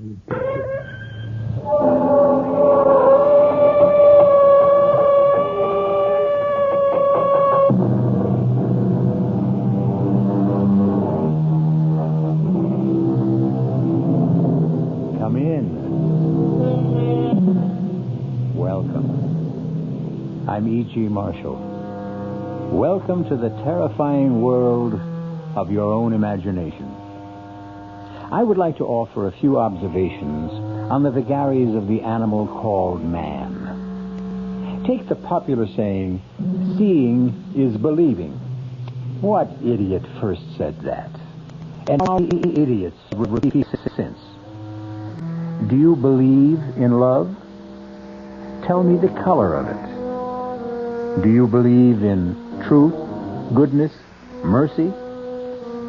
Come in. Welcome. I'm E.G. Marshall. Welcome to the terrifying world of your own imagination. I would like to offer a few observations on the vagaries of the animal called man. Take the popular saying, seeing is believing. What idiot first said that? And how many idiots would repeat it since? Do you believe in love? Tell me the color of it. Do you believe in truth, goodness, mercy?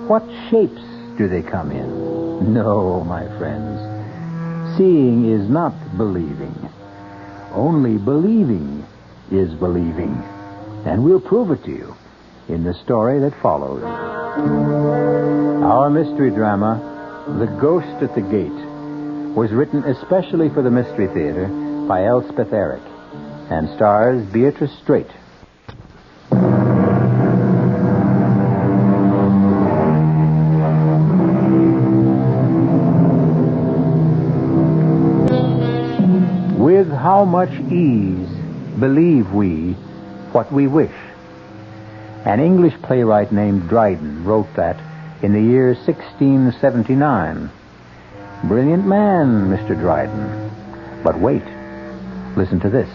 What shapes do they come in? No, my friends. Seeing is not believing. Only believing is believing. And we'll prove it to you in the story that follows. Our mystery drama, The Ghost at the Gate, was written especially for the Mystery Theater by Elspeth and stars Beatrice Straight. With how much ease believe we what we wish? An English playwright named Dryden wrote that in the year 1679. Brilliant man, Mr. Dryden. But wait, listen to this.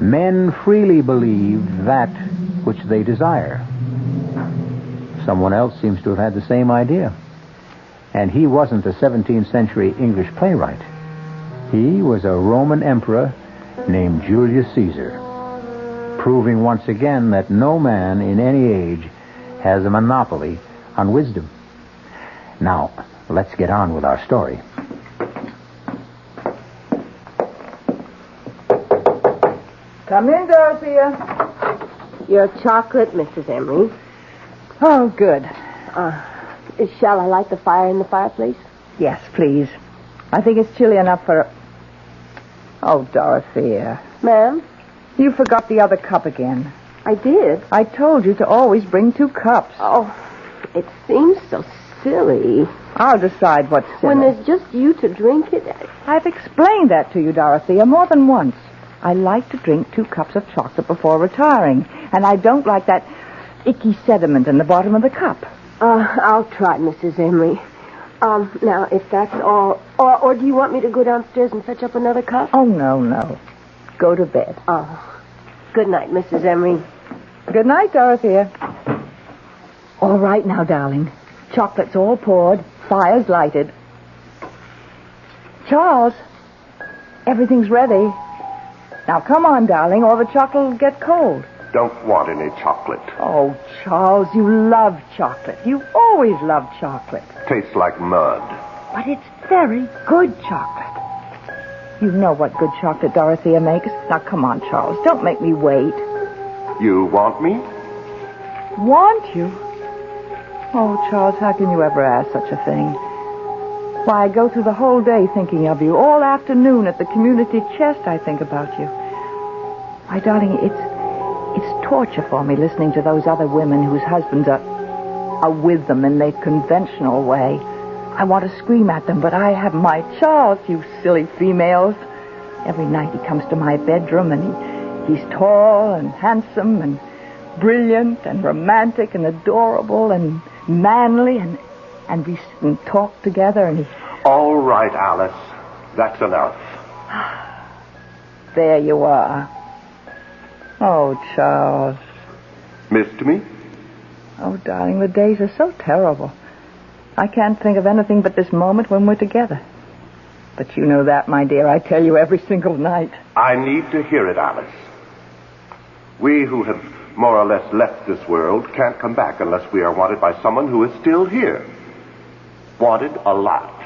Men freely believe that which they desire. Someone else seems to have had the same idea. And he wasn't a 17th century English playwright. He was a Roman emperor named Julius Caesar, proving once again that no man in any age has a monopoly on wisdom. Now, let's get on with our story. Come in, Dorothea. Your chocolate, Mrs. Emery. Oh, good. Shall I light the fire in the fireplace? Yes, please. I think it's chilly enough for... Oh, Dorothea. Ma'am? You forgot the other cup again. I did. I told you to always bring 2 cups. Oh, it seems so silly. I'll decide what's silly. When there's just you to drink it. I've explained that to you, Dorothea, more than once. I like to drink 2 cups of chocolate before retiring, and I don't like that icky sediment in the bottom of the cup. I'll try, Mrs. Emery. Now, if that's all... Or do you want me to go downstairs and fetch up another cup? Oh, no. Go to bed. Oh. Good night, Mrs. Emery. Good night, Dorothea. All right now, darling. Chocolate's all poured. Fire's lighted. Charles, everything's ready. Now, come on, darling, or the chocolate will get cold. Don't want any chocolate. Oh, Charles, you love chocolate. You've always loved chocolate. Tastes like mud. But it's very good chocolate. You know what good chocolate Dorothea makes. Now, come on, Charles. Don't make me wait. You want me? Want you? Oh, Charles, how can you ever ask such a thing? Why, I go through the whole day thinking of you. All afternoon at the community chest, I think about you. My darling, it's torture for me listening to those other women whose husbands are with them in the conventional way. I want to scream at them, but I have my Charles, you silly females. Every night he comes to my bedroom, and he's tall and handsome and brilliant and romantic and adorable and manly, and we sit and talk together, and he... All right, Alice. That's enough. There you are. Oh, Charles. Missed me? Oh, darling, the days are so terrible. I can't think of anything but this moment when we're together. But you know that, my dear. I tell you every single night. I need to hear it, Alice. We who have more or less left this world can't come back unless we are wanted by someone who is still here. Wanted a lot.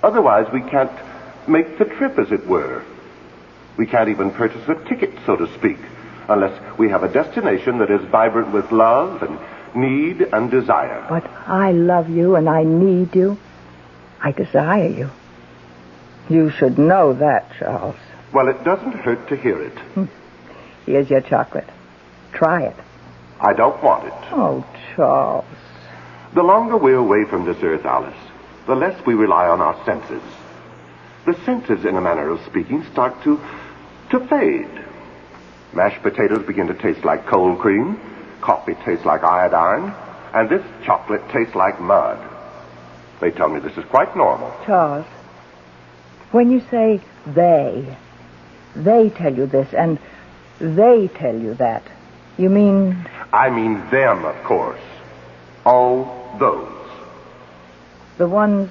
Otherwise, we can't make the trip, as it were. We can't even purchase a ticket, so to speak, unless we have a destination that is vibrant with love and need and desire. But I love you and I need you. I desire you. You should know that, Charles. Well, it doesn't hurt to hear it. Here's your chocolate. Try it. I don't want it. Oh, Charles. The longer we're away from this earth, Alice, the less we rely on our senses. The senses, in a manner of speaking, start to fade. Mashed potatoes begin to taste like cold cream, coffee tastes like iodine, and this chocolate tastes like mud. They tell me this is quite normal. Charles, when you say they tell you this and they tell you that, you mean... I mean them, of course. All those. The ones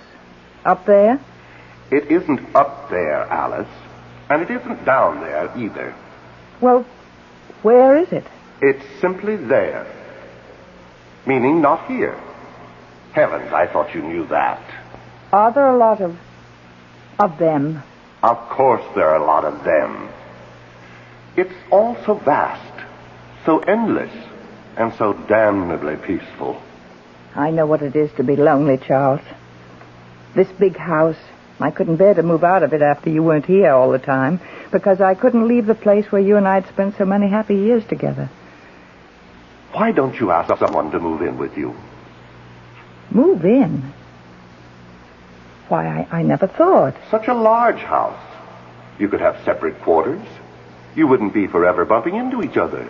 up there? It isn't up there, Alice. And it isn't down there, either. Well, where is it? It's simply there. Meaning not here. Heavens, I thought you knew that. Are there a lot of them? Of course there are a lot of them. It's all so vast, so endless, and so damnably peaceful. I know what it is to be lonely, Charles. This big house, I couldn't bear to move out of it after you weren't here all the time, because I couldn't leave the place where you and I had spent so many happy years together. Why don't you ask someone to move in with you? Move in? Why, I never thought. Such a large house. You could have separate quarters. You wouldn't be forever bumping into each other.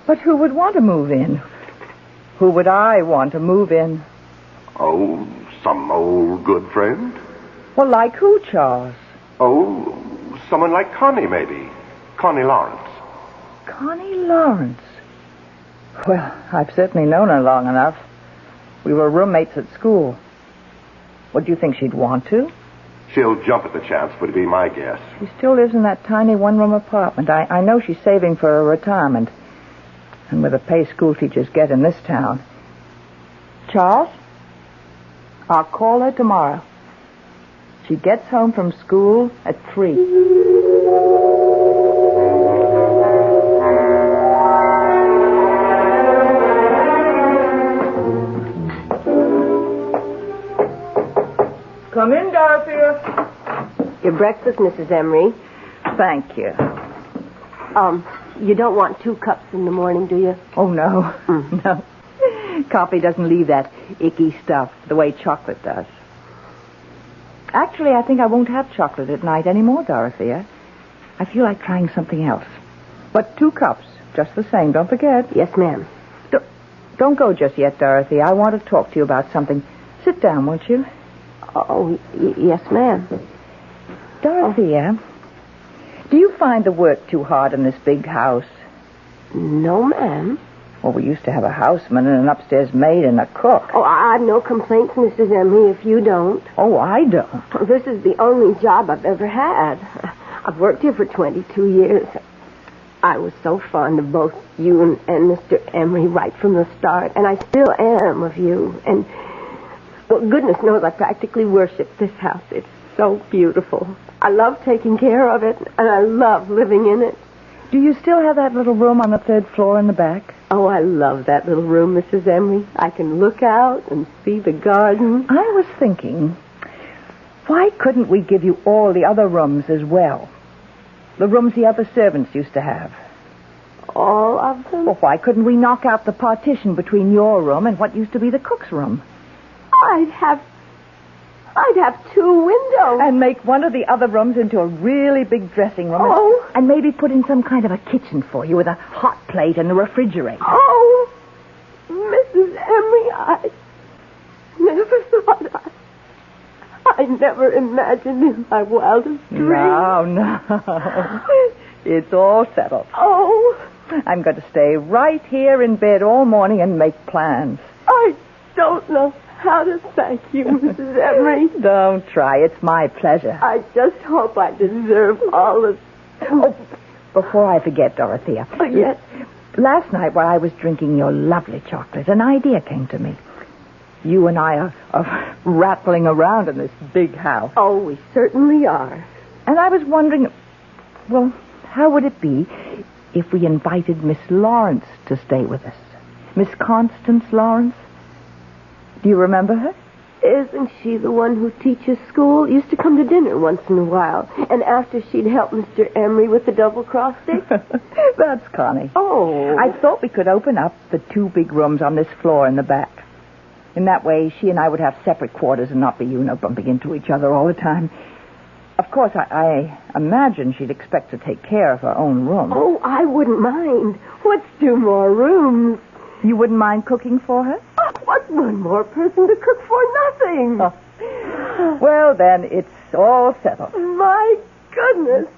But who would want to move in? Who would I want to move in? Oh, some old good friend? Well, like who, Charles? Oh, someone like Connie, maybe. Connie Lawrence. Connie Lawrence? Well, I've certainly known her long enough. We were roommates at school. What do you think she'd want to? She'll jump at the chance, would be my guess. She still lives in that tiny one-room apartment. I know she's saving for a retirement. And with the pay school teachers get in this town. Charles, I'll call her tomorrow. She gets home from school at 3. Come in, Dorothea. Your breakfast, Mrs. Emery. Thank you. You don't want 2 cups in the morning, do you? Oh, no. No. Coffee doesn't leave that icky stuff the way chocolate does. Actually, I think I won't have chocolate at night anymore, Dorothea. I feel like trying something else. But 2 cups, just the same. Don't forget. Yes, ma'am. Don't go just yet, Dorothy. I want to talk to you about something. Sit down, won't you? Oh, yes, ma'am. Dorothea, do you find the work too hard in this big house? No, ma'am. Well, we used to have a houseman and an upstairs maid and a cook. Oh, I've no complaints, Mrs. Emery, if you don't. Oh, I don't. This is the only job I've ever had. I've worked here for 22 years. I was so fond of both you and Mr. Emery right from the start, and I still am of you. And, well, goodness knows I practically worship this house. It's so beautiful. I love taking care of it, and I love living in it. Do you still have that little room on the 3rd floor in the back? Oh, I love that little room, Mrs. Emery. I can look out and see the garden. I was thinking, why couldn't we give you all the other rooms as well? The rooms the other servants used to have. All of them? Well, why couldn't we knock out the partition between your room and what used to be the cook's room? I'd have 2 windows. And make one of the other rooms into a really big dressing room. Oh. And maybe put in some kind of a kitchen for you with a hot plate and a refrigerator. Oh, Mrs. Emery, I never thought I never imagined in my wildest dreams. No. It's all settled. Oh. I'm going to stay right here in bed all morning and make plans. I don't know how to thank you, Mrs. Emery. Don't try. It's my pleasure. I just hope I deserve all the... Oh, before I forget, Dorothea. Oh, yes. Last night while I was drinking your lovely chocolate, an idea came to me. You and I are rattling around in this big house. Oh, we certainly are. And I was wondering, well, how would it be if we invited Miss Lawrence to stay with us? Miss Constance Lawrence? Do you remember her? Isn't she the one who teaches school? Used to come to dinner once in a while. And after she'd help Mr. Emery with the double cross stick? That's Connie. Oh. I thought we could open up the 2 big rooms on this floor in the back. In that way, she and I would have separate quarters and not be, bumping into each other all the time. Of course, I imagine she'd expect to take care of her own room. Oh, I wouldn't mind. What's 2 more rooms? You wouldn't mind cooking for her? Oh, what's 1 more person to cook for nothing? Oh. Well, then, it's all settled. My goodness.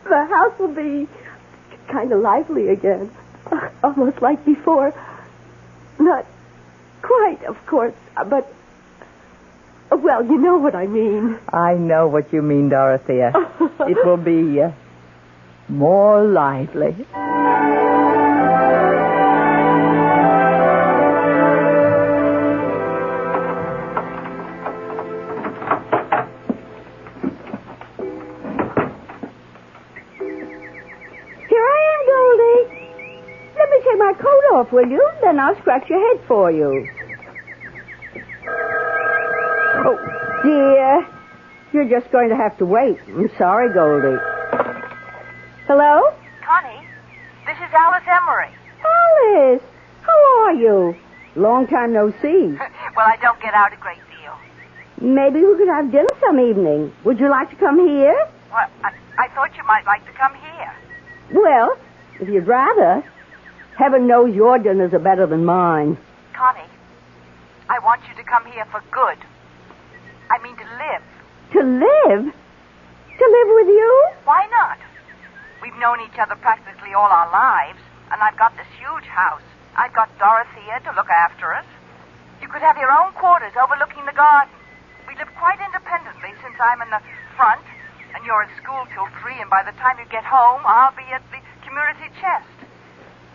The house will be kind of lively again. Almost like before. Not quite, of course, but... Well, you know what I mean. I know what you mean, Dorothea. It will be more lively. Here I am, Goldie. Let me take my coat off, will you? Then I'll scratch your head for you. Oh, dear. You're just going to have to wait. I'm sorry, Goldie. Hello? Connie, this is Alice Emery. Alice, how are you? Long time no see. Well, I don't get out a great deal. Maybe we could have dinner some evening. Would you like to come here? Well, I thought you might like to come here. Well, if you'd rather. Heaven knows your dinners are better than mine. Connie, I want you to come here for good. I mean to live. To live? To live with you? Why not? We've known each other practically all our lives, and I've got this huge house. I've got Dorothea to look after us. You could have your own quarters overlooking the garden. We live quite independently since I'm in the front, and you're at school till 3, and by the time you get home, I'll be at the community chest.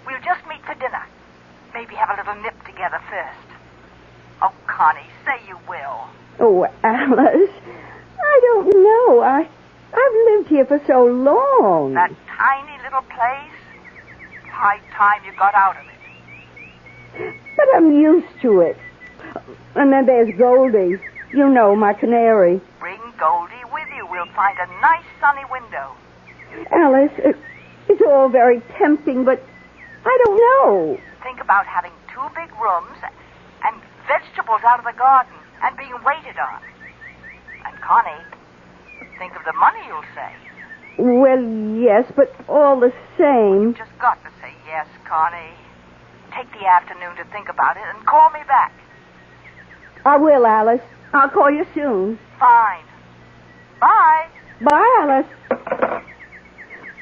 We'll just meet for dinner. Maybe have a little nip together first. Oh, Connie, say you will. Oh, Alice, I don't know. I've lived here for so long. That tiny little place? High time you got out of it. But I'm used to it. And then there's Goldie. You know, my canary. Bring Goldie with you. We'll find a nice sunny window. Alice, it's all very tempting, but I don't know. Think about having 2 big rooms and vegetables out of the garden and being waited on. And Connie, think of the money you'll save. Well, yes, but all the same. You've just got to say yes, Connie. Take the afternoon to think about it and call me back. I will, Alice. I'll call you soon. Fine. Bye. Bye, Alice.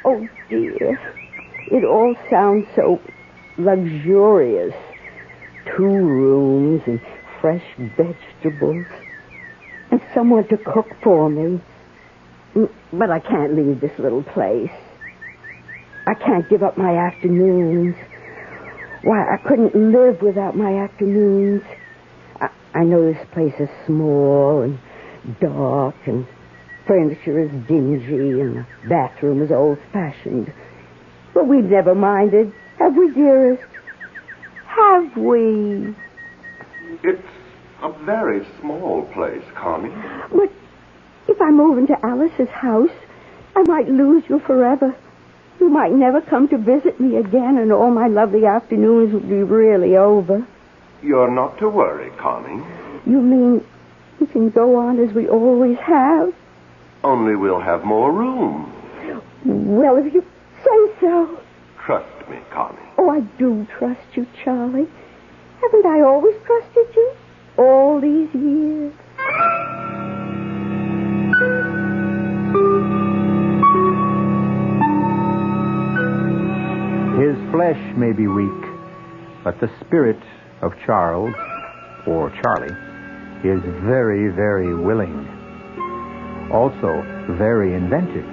Oh, dear. It all sounds so luxurious. 2 rooms and fresh vegetables. And someone to cook for me. But I can't leave this little place. I can't give up my afternoons. Why, I couldn't live without my afternoons. I know this place is small and dark and furniture is dingy and the bathroom is old-fashioned. But we've never minded, have we, dearest? Have we? It's a very small place, Connie. But if I move into Alice's house, I might lose you forever. You might never come to visit me again, and all my lovely afternoons would be really over. You're not to worry, Connie. You mean we can go on as we always have? Only we'll have more room. Well, if you say so. Trust me, Connie. Oh, I do trust you, Charlie. Haven't I always trusted you? All these years. His flesh may be weak, but the spirit of Charles, or Charlie, is very, very willing. Also very inventive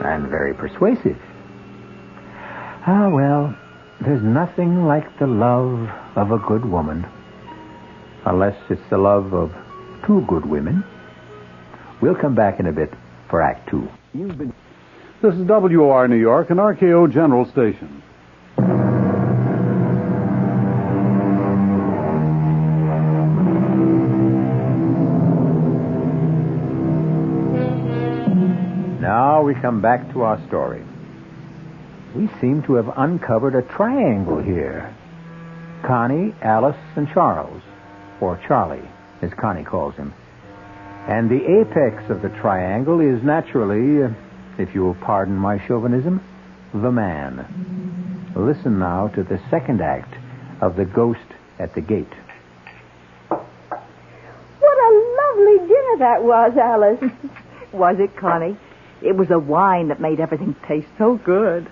and very persuasive. Ah, well, there's nothing like the love of a good woman, unless it's the love of 2 good women. We'll come back in a bit for Act 2. This is WOR New York, an RKO General Station. Now we come back to our story. We seem to have uncovered a triangle here. Connie, Alice, and Charles, or Charlie, as Connie calls him. And the apex of the triangle is naturally, if you will pardon my chauvinism, the man. Listen now to the second act of The Ghost at the Gate. What a lovely dinner that was, Alice. Was it, Connie? It was the wine that made everything taste so good.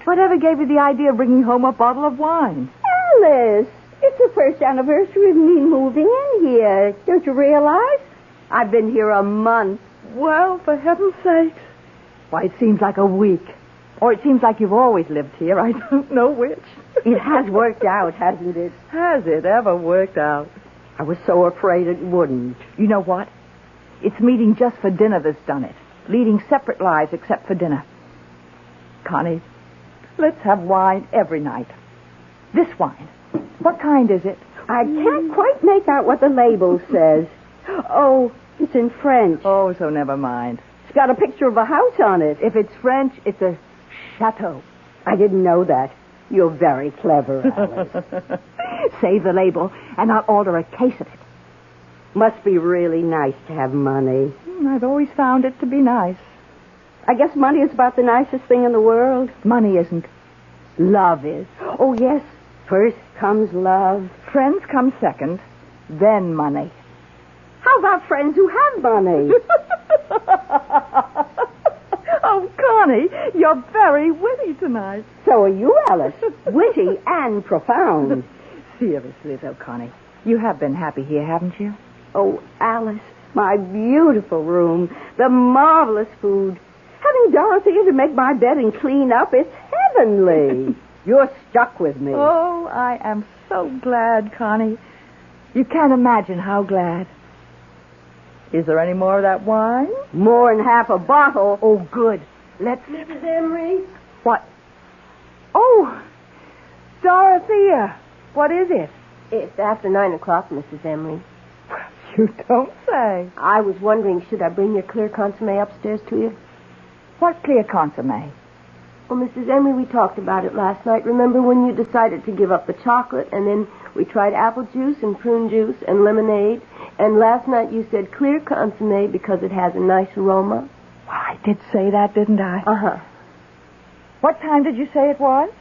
Whatever gave you the idea of bringing home a bottle of wine? Alice, it's the first anniversary of me moving in here. Don't you realize? I've been here a month. Well, for heaven's sakes. Why, it seems like a week. Or it seems like you've always lived here. I don't know which. It has worked out, hasn't it? Has it ever worked out? I was so afraid it wouldn't. You know what? It's meeting just for dinner that's done it. Leading separate lives except for dinner. Connie, let's have wine every night. This wine. What kind is it? I can't quite make out what the label says. Oh, it's in French. Oh, so never mind. It's got a picture of a house on it. If it's French, it's a chateau. I didn't know that. You're very clever, Alice. Save the label, and I'll order a case of it. Must be really nice to have money. I've always found it to be nice. I guess money is about the nicest thing in the world. Money isn't. Love is. Oh, yes. First comes love. Friends come second, then money. How about friends who have money? Oh, Connie, you're very witty tonight. So are you, Alice. Witty and profound. Seriously, though, Connie, you have been happy here, haven't you? Oh, Alice, my beautiful room, the marvelous food. Having Dorothea to make my bed and clean up, it's heavenly. You're stuck with me. Oh, I am so glad, Connie. You can't imagine how glad. Is there any more of that wine? More than half a bottle. Oh, good. Let's... Mrs. Emery? What? Oh, Dorothea. What is it? It's after 9 o'clock, Mrs. Emery. You don't say. I was wondering, should I bring your clear consommé upstairs to you? What clear consommé? Well, Mrs. Emery, we talked about it last night. Remember when you decided to give up the chocolate, and then we tried apple juice and prune juice and lemonade, and last night you said clear consommé because it has a nice aroma? Well, I did say that, didn't I? Uh-huh. What time did you say it was?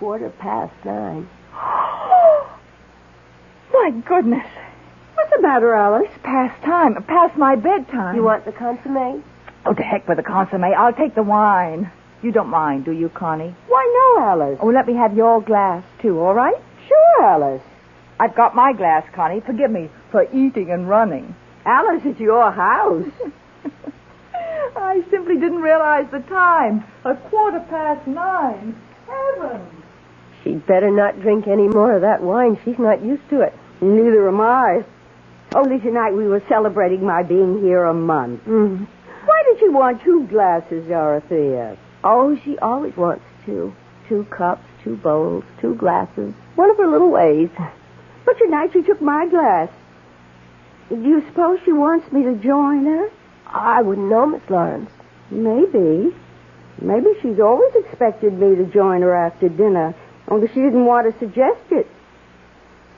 9:15. My goodness. What's the matter, Alice? Past time. Past my bedtime. You want the consommé? Oh, to heck with the consommé. I'll take the wine. You don't mind, do you, Connie? Why, no, Alice. Oh, let me have your glass, too, all right? Sure, Alice. I've got my glass, Connie. Forgive me for eating and running. Alice, it's your house. I simply didn't realize the time. 9:15. Heavens. She'd better not drink any more of that wine. She's not used to it. Neither am I. Only tonight we were celebrating my being here a month. Mm-hmm. Why did you want 2 glasses, Dorothea? Oh, she always wants 2. 2 cups, 2 bowls, 2 glasses. One of her little ways. But tonight she took my glass. Do you suppose she wants me to join her? I wouldn't know, Miss Lawrence. Maybe. Maybe she's always expected me to join her after dinner, only she didn't want to suggest it.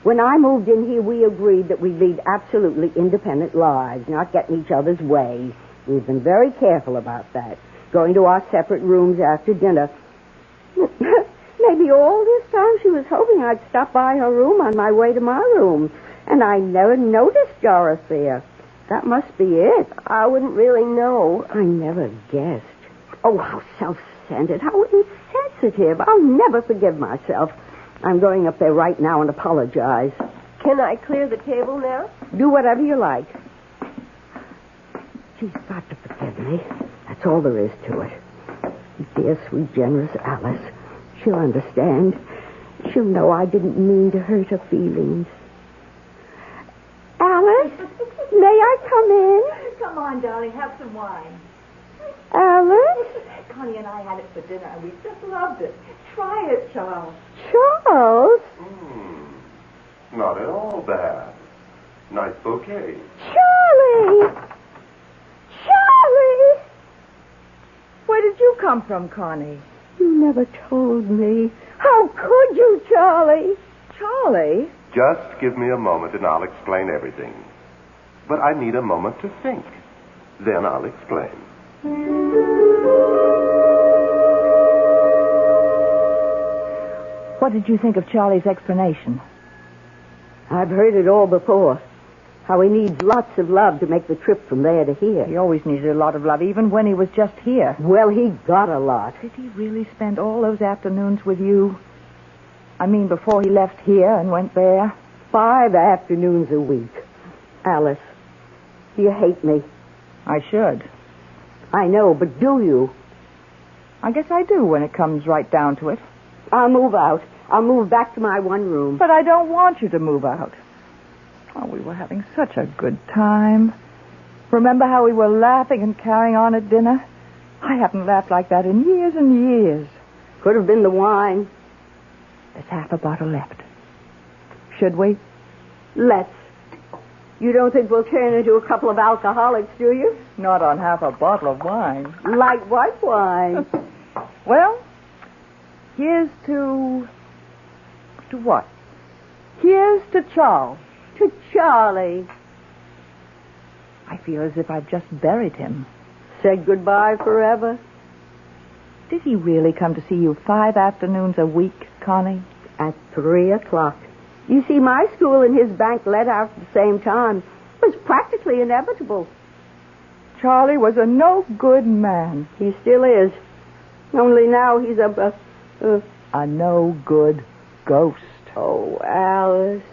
When I moved in here, we agreed that we'd lead absolutely independent lives, not get in each other's way. We've been very careful about that, going to our separate rooms after dinner. Maybe all this time she was hoping I'd stop by her room on my way to my room, and I never noticed Dorothea. That must be it. I wouldn't really know. I never guessed. Oh, how self-centered, how insensitive. I'll never forgive myself. I'm going up there right now and apologize. Can I clear the table now? Do whatever you like. She's got to forgive me. That's all there is to it. Dear, sweet, generous Alice. She'll understand. She'll know I didn't mean to hurt her feelings. Alice, may I come in? Come on, darling, have some wine. Alice? Connie and I had it for dinner, and we just loved it. Try it, Charles. Charles? Not at all bad. Nice bouquet. Charlie! Charlie! come from, Connie? You never told me. How could you, Charlie? Charlie? Just give me a moment and I'll explain everything. But I need a moment to think. Then I'll explain. What did you think of Charlie's explanation? I've heard it all before. How he needs lots of love to make the trip from there to here. He always needed a lot of love, even when he was just here. Well, he got a lot. Did he really spend all those afternoons with you? I mean, before he left here and went there? 5 afternoons a week. Alice, do you hate me? I should. I know, but do you? I guess I do when it comes right down to it. I'll move out. I'll move back to my one room. But I don't want you to move out. Oh, we were having such a good time. Remember how we were laughing and carrying on at dinner? I haven't laughed like that in years and years. Could have been the wine. There's half a bottle left. Should we? Let's. You don't think we'll turn into a couple of alcoholics, do you? Not on half a bottle of wine. Light white wine. Well, here's to... To what? Here's to Charles. To Charlie. I feel as if I've just buried him. Said goodbye forever. Did he really come to see you 5 afternoons a week, Connie? At 3 o'clock. You see, my school and his bank let out at the same time. It was practically inevitable. Charlie was a no-good man. He still is. Only now he's a no-good ghost. Oh, Alice.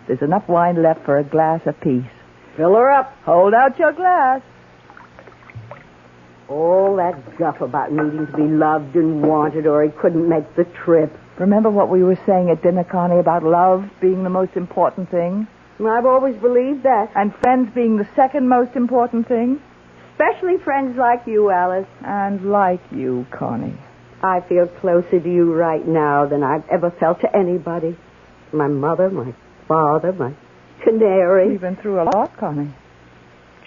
There's enough wine left for a glass apiece. Fill her up. Hold out your glass. All that guff about needing to be loved and wanted or he couldn't make the trip. Remember what we were saying at dinner, Connie, about love being the most important thing? I've always believed that. And friends being the second most important thing? Especially friends like you, Alice. And like you, Connie. I feel closer to you right now than I've ever felt to anybody. My mother, my father, my canary. We've been through a lot, Connie.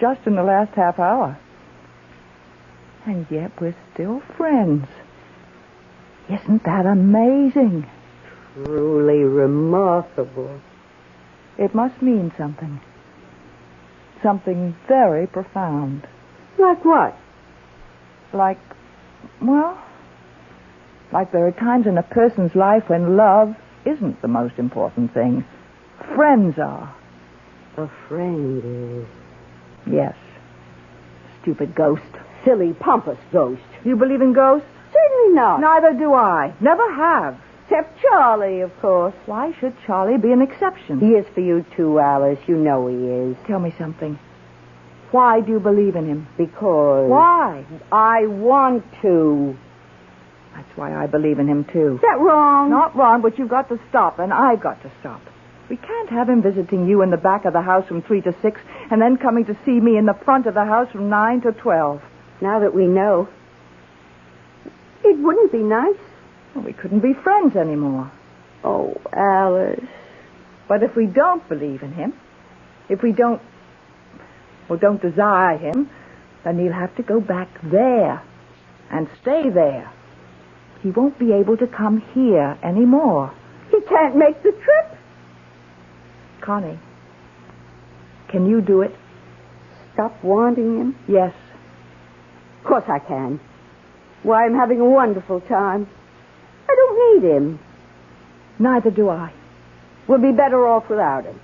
Just in the last half hour. And yet we're still friends. Isn't that amazing? Truly remarkable. It must mean something. Something very profound. Like what? Like there are times in a person's life when love isn't the most important thing. Friends are. A friend is. Yes. Stupid ghost. Silly, pompous ghost. You believe in ghosts? Certainly not. Neither do I. Never have. Except Charlie, of course. Why should Charlie be an exception? He is for you too, Alice. You know he is. Tell me something. Why do you believe in him? Because... Why? I want to. That's why I believe in him, too. Is that wrong? Not wrong, but you've got to stop, and I've got to stop. We can't have him visiting you in the back of the house from 3 to 6, and then coming to see me in the front of the house from 9 to 12. Now that we know, it wouldn't be nice. Well, we couldn't be friends anymore. Oh, Alice. But if we don't believe in him, if we don't desire him, then he'll have to go back there and stay there. He won't be able to come here anymore. He can't make the trip. Connie, can you do it? Stop wanting him? Yes. Of course I can. Why, I'm having a wonderful time. I don't need him. Neither do I. We'll be better off without him.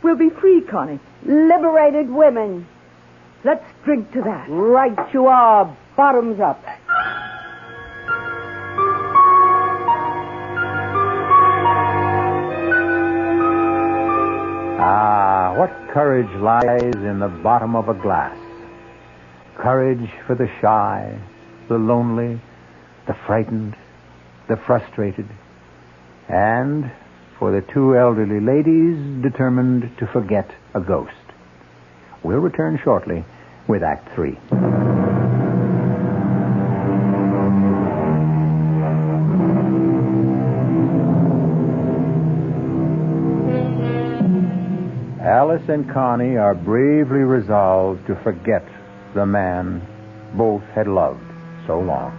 We'll be free, Connie. Liberated women. Let's drink to that. Right you are. Bottoms up. Ah, what courage lies in the bottom of a glass. Courage for the shy, the lonely, the frightened, the frustrated, and for the 2 elderly ladies determined to forget a ghost. We'll return shortly with Act 3. Alice and Connie are bravely resolved to forget the man both had loved so long.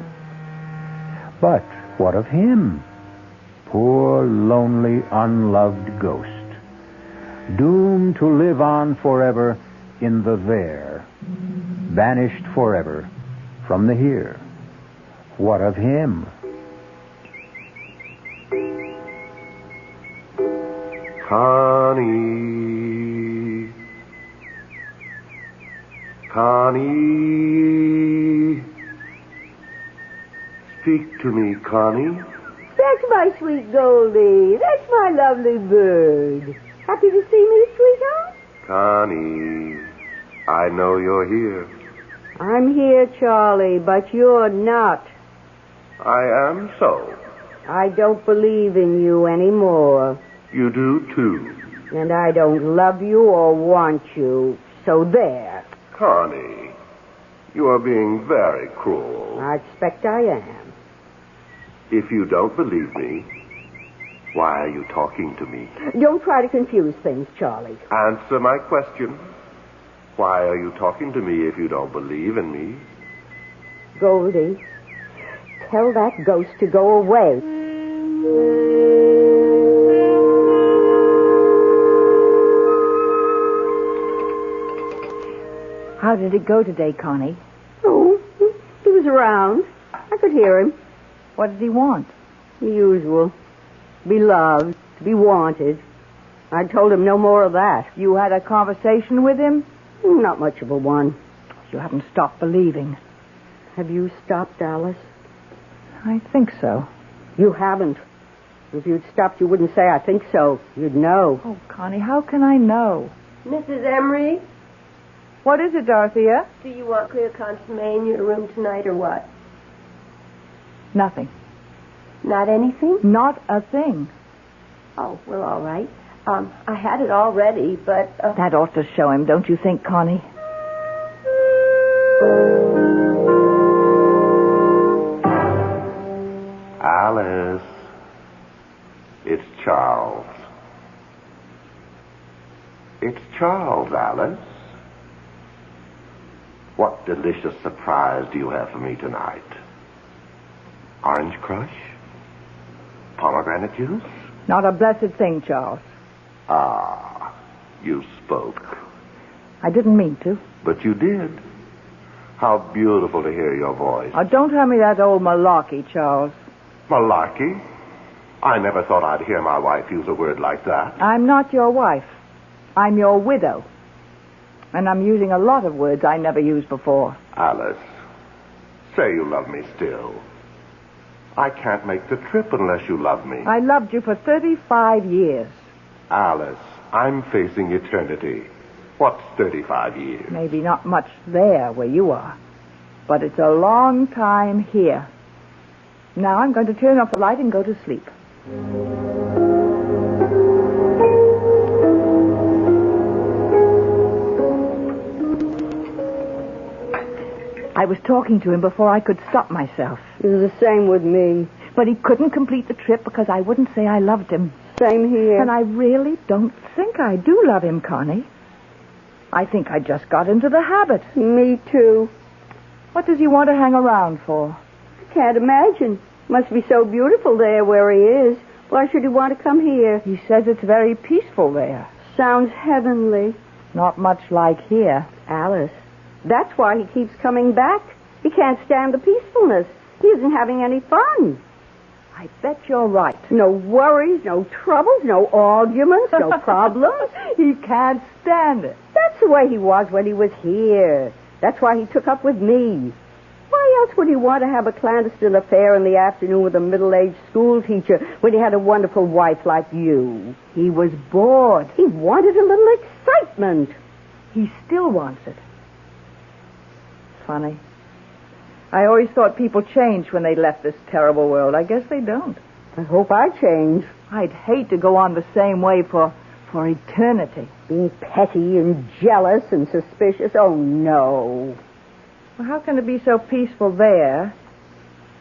But what of him? Poor, lonely, unloved ghost, doomed to live on forever in the there, banished forever from the here. What of him? Connie. Connie. Speak to me, Connie. That's my sweet Goldie. That's my lovely bird. Happy to see me, sweetheart? Connie, I know you're here. I'm here, Charlie, but you're not. I am so. I don't believe in you anymore. You do, too. And I don't love you or want you. So there. Connie, you are being very cruel. I expect I am. If you don't believe me, why are you talking to me? Don't try to confuse things, Charlie. Answer my question. Why are you talking to me if you don't believe in me? Goldie, tell that ghost to go away. How did it go today, Connie? Oh, he was around. I could hear him. What did he want? The usual. To be loved, to be wanted. I told him no more of that. You had a conversation with him? Not much of a one. You haven't stopped believing. Have you stopped, Alice? I think so. You haven't. If you'd stopped, you wouldn't say, I think so. You'd know. Oh, Connie, how can I know? Mrs. Emery, What is it, Dorothea? do you want clear consomme in your room tonight or what? Nothing. Not anything? Not a thing. Oh, well, all right. I had it all ready, but... That ought to show him, don't you think, Connie? Alice, it's Charles. It's Charles, Alice. What delicious surprise do you have for me tonight? Orange crush? Pomegranate juice? Not a blessed thing, Charles. Ah, you spoke. I didn't mean to. But you did. How beautiful to hear your voice. Oh, don't tell me that old malarkey, Charles. Malarkey? I never thought I'd hear my wife use a word like that. I'm not your wife. I'm your widow. And I'm using a lot of words I never used before. Alice, say you love me still. I can't make the trip unless you love me. I loved you for 35 years. Alice, I'm facing eternity. What's 35 years? Maybe not much there where you are. But it's a long time here. Now I'm going to turn off the light and go to sleep. I was talking to him before I could stop myself. It was the same with me. But he couldn't complete the trip because I wouldn't say I loved him. Same here. And I really don't think I do love him, Connie. I think I just got into the habit. Me too. What does he want to hang around for? I can't imagine. Must be so beautiful there where he is. Why should he want to come here? He says it's very peaceful there. Sounds heavenly. Not much like here. Alice, that's why he keeps coming back. He can't stand the peacefulness. He isn't having any fun. I bet you're right. No worries, no troubles, no arguments, no problems. He can't stand it. That's the way he was when he was here. That's why he took up with me. Why else would he want to have a clandestine affair in the afternoon with a middle-aged school teacher when he had a wonderful wife like you? He was bored. He wanted a little excitement. He still wants it. Funny. I always thought people changed when they left this terrible world. I guess they don't. I hope I change. I'd hate to go on the same way for eternity. Being petty and jealous and suspicious. Oh, no. Well, how can it be so peaceful there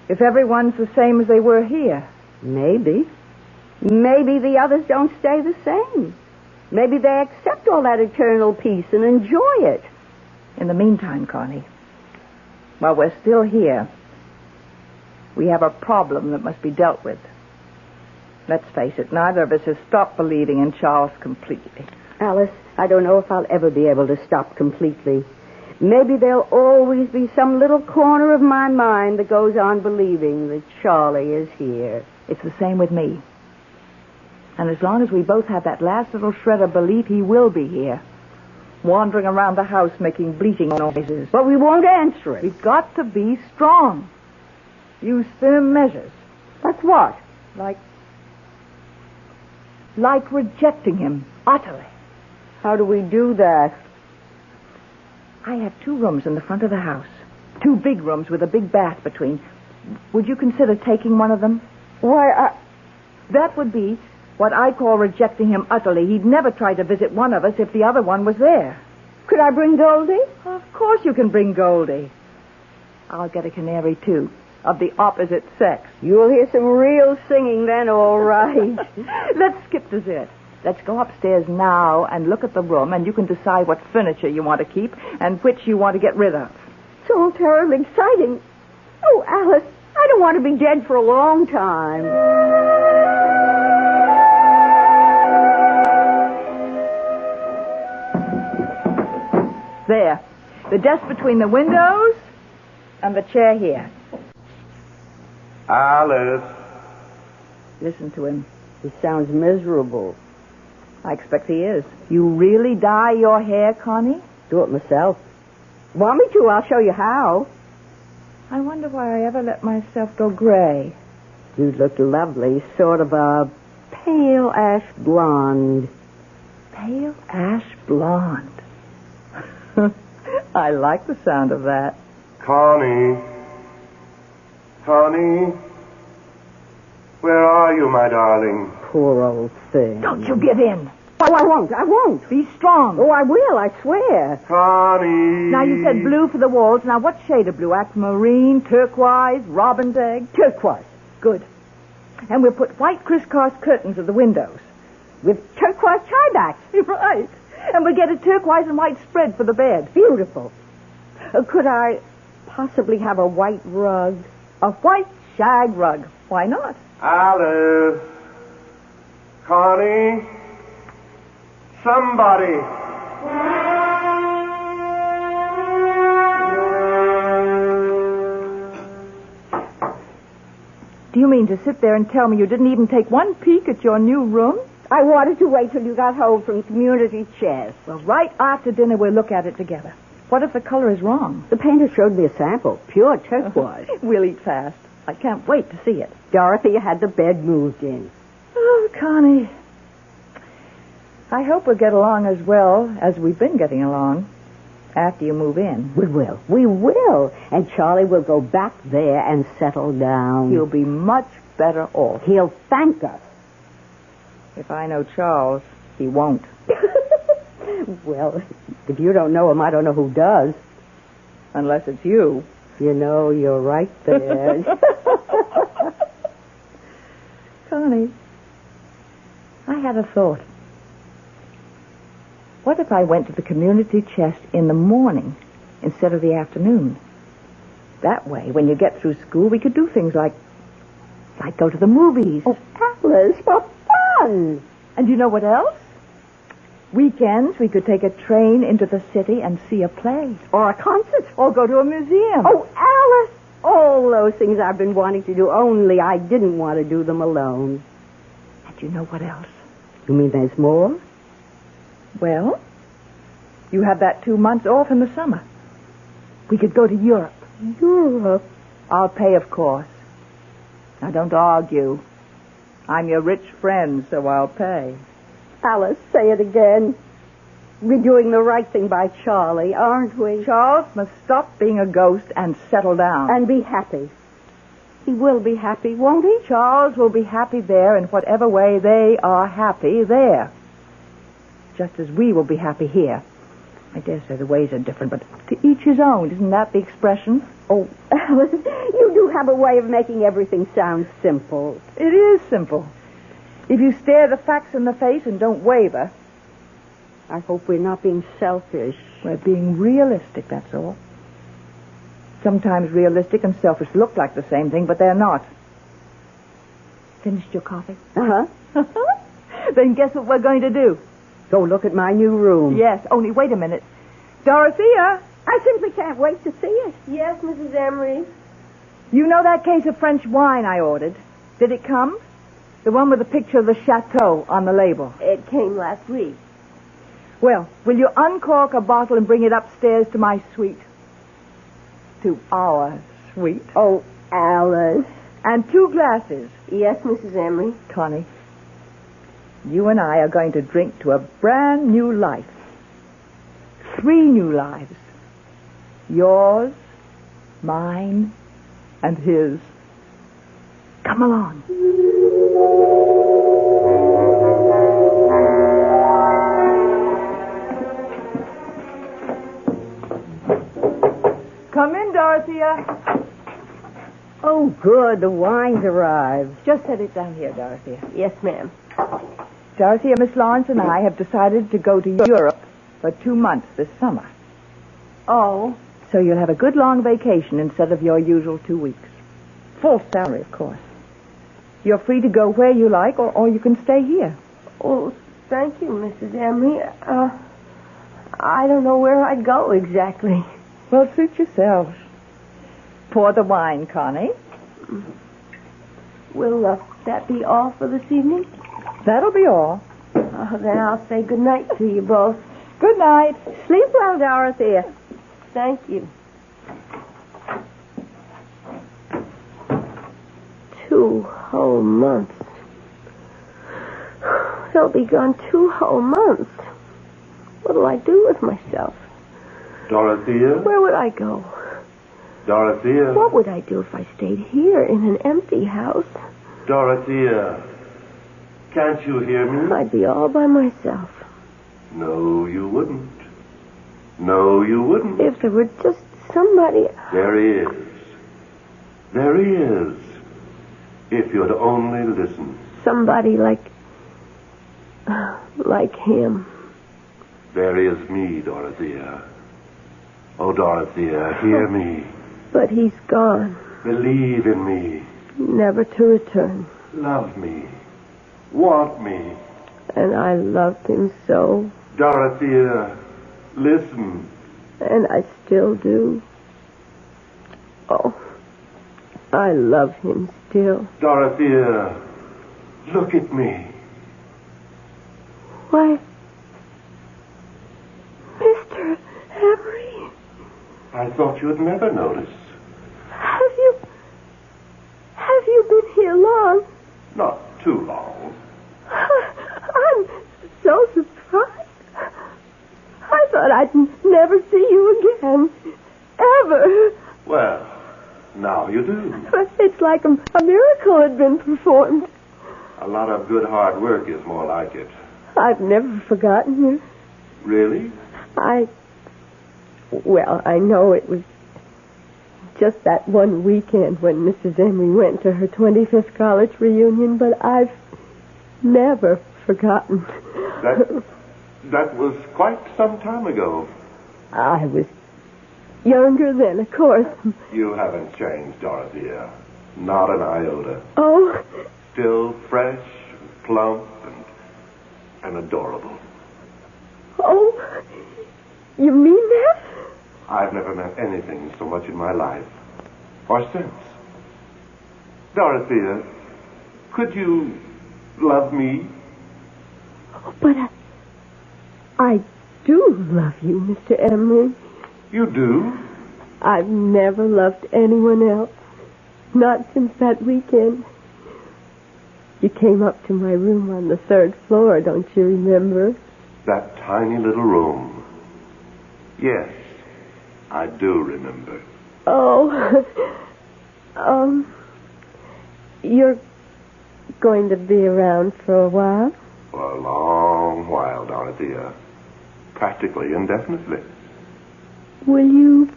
if everyone's the same as they were here? Maybe. Maybe the others don't stay the same. Maybe they accept all that eternal peace and enjoy it. In the meantime, Connie, while we're still here, We have a problem that must be dealt with. Let's face it, neither of us has stopped believing in Charles completely. Alice, I don't know if I'll ever be able to stop completely. Maybe there'll always be some little corner of my mind that goes on believing that Charlie is here. It's the same with me. And as long as we both have that last little shred of belief, he will be here, wandering around the house making bleating noises. But we won't answer it. We've got to be strong. Use firm measures. Like what? Like rejecting him utterly. How do we do that? I have 2 rooms in the front of the house. 2 big rooms with a big bath between. Would you consider taking one of them? Why, That would be what I call rejecting him utterly. He'd never try to visit one of us if the other one was there. Could I bring Goldie? Of course you can bring Goldie. I'll get a canary, too, of the opposite sex. You'll hear some real singing then, all right. Let's skip dessert. Let's go upstairs now and look at the room, and you can decide what furniture you want to keep and which you want to get rid of. It's all terribly exciting. Oh, Alice, I don't want to be dead for a long time. There. The desk between the windows and the chair here. Alice. Listen to him. He sounds miserable. I expect he is. You really dye your hair, Connie? Do it myself. Want me to? I'll show you how. I wonder why I ever let myself go gray. You look lovely, sort of a pale ash blonde. Pale ash blonde. I like the sound of that. Connie. Connie. Where are you, my darling? Poor old thing. Don't you give in. Oh, I won't. Be strong. Oh, I will, I swear. Connie. Now, you said blue for the walls. Now, what shade of blue? Aquamarine, turquoise, robin's egg? Turquoise. Good. And we'll put white crisscross curtains at the windows. With turquoise tie-backs. Right. And we'll get a turquoise and white spread for the bed. Beautiful. Could I possibly have a white rug? A white shag rug. Why not? Alice. Connie. Somebody. Do you mean to sit there and tell me you didn't even take one peek at your new room? I wanted to wait till you got home from community chess. Well, right after dinner, we'll look at it together. What if the color is wrong? The painter showed me a sample. Pure turquoise. We'll eat fast. I can't wait to see it. Dorothy had the bed moved in. Oh, Connie. I hope we'll get along as well as we've been getting along after you move in. We will. We will. And Charlie will go back there and settle down. He'll be much better off. He'll thank us. If I know Charles, he won't. Well, if you don't know him, I don't know who does. Unless it's you. You know, you're right there. Connie, I had a thought. What if I went to the community chest in the morning instead of the afternoon? That way, when you get through school, we could do things like go to the movies. Oh, Alice, what fun! And you know what else? Weekends, we could take a train into the city and see a play. Or a concert. Or go to a museum. Oh, Alice! All those things I've been wanting to do, only I didn't want to do them alone. And you know what else? You mean there's more? Well, you have that 2 months off in the summer. We could go to Europe. Europe? I'll pay, of course. Now, don't argue. I'm your rich friend, so I'll pay. Alice, say it again. We're doing the right thing by Charlie, aren't we? Charles must stop being a ghost and settle down. And be happy. He will be happy, won't he? Charles will be happy there in whatever way they are happy there. Just as we will be happy here. I dare say the ways are different, but to each his own. Isn't that the expression? Oh, Alice, you do have a way of making everything sound simple. It is simple. If you stare the facts in the face and don't waver. I hope we're not being selfish. We're being realistic, that's all. Sometimes realistic and selfish look like the same thing, but they're not. Finished your coffee? Uh-huh. Then guess what we're going to do? Go look at my new room. Yes, only wait a minute. Dorothea, I simply can't wait to see it. Yes, Mrs. Emery. you know that case of French wine I ordered? Did it come? The one with the picture of the chateau on the label. It came last week. Well, will you uncork a bottle and bring it upstairs to my suite? To our suite. Oh, Alice. And 2 glasses. Yes, Mrs. Emery. Connie, you and I are going to drink to a brand new life. 3 new lives. Yours, mine, and his. Come along. Come in, Dorothea. Oh, good. The wine's arrived. Just set it down here, Dorothea. Yes, ma'am. Dorothea, Miss Lawrence and I have decided to go to Europe for 2 months this summer. Oh. So you'll have a good long vacation instead of your usual 2 weeks. Full salary, of course. You're free to go where you like, or you can stay here. Oh, thank you, Mrs. Emery. I don't know where I'd go exactly. Well, suit yourself. Pour the wine, Connie. Will that be all for this evening? That'll be all. Then I'll say good night to you both. Good night. Sleep well, Dorothea. Thank you. 2 whole months. They'll be gone 2 whole months. What'll I do with myself? Dorothea? Where would I go? Dorothea? What would I do if I stayed here in an empty house? Dorothea, can't you hear me? I'd be all by myself. No, you wouldn't. No, you wouldn't. If there were just somebody... There is. There is. If you'd only listen. Somebody like him. There is me, Dorothea. Oh, Dorothea, hear me. But he's gone. Believe in me. Never to return. Love me. Want me. And I loved him so. Dorothea, listen. And I still do. Oh, I love him still. Dorothea, look at me. Why, Mr. Emery. I thought you'd never notice. Have you been here long? Not too long. I'm so surprised. I thought I'd never see you again. Ever. Well, now you do. But it's like a miracle had been performed. A lot of good hard work is more like it. I've never forgotten you. Really? Well, I know it was just that one weekend when Mrs. Emery went to her 25th college reunion, but I've never forgotten. That was quite some time ago. I was younger then, of course. You haven't changed, Dorothea. Not an iota. Oh. Still fresh, plump, and adorable. Oh, you mean that? I've never meant anything so much in my life. Or since. Dorothea, could you love me? But I do love you, Mr. Emery. You do? I've never loved anyone else. Not since that weekend. You came up to my room on the 3rd floor, don't you remember? That tiny little room. Yes, I do remember. Oh, you're going to be around for a while? For a long while, Dorothea. Practically indefinitely. Will you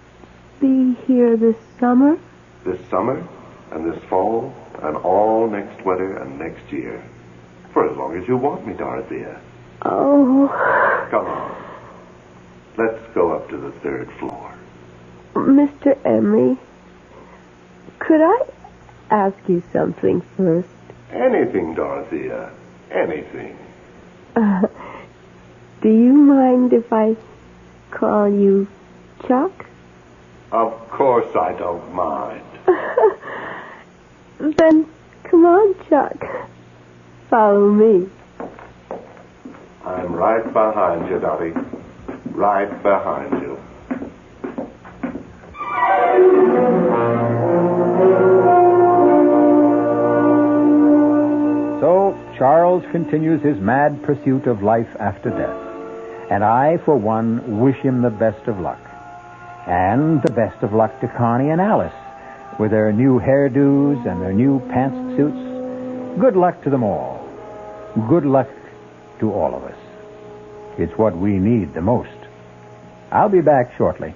be here this summer? This summer and this fall and all next winter and next year. For as long as you want me, Dorothea. Oh. Come on. Let's go up to the 3rd floor. Mr. Emery, could I ask you something first? Anything, Dorothea. Anything. Do you mind if I call you Chuck? Of course I don't mind. Then come on, Chuck. Follow me. I'm right behind you, Dottie. Right behind you. So, Charles continues his mad pursuit of life after death. And I, for one, wish him the best of luck. And the best of luck to Connie and Alice with their new hairdos and their new pantsuits. Good luck to them all. Good luck to all of us. It's what we need the most. I'll be back shortly.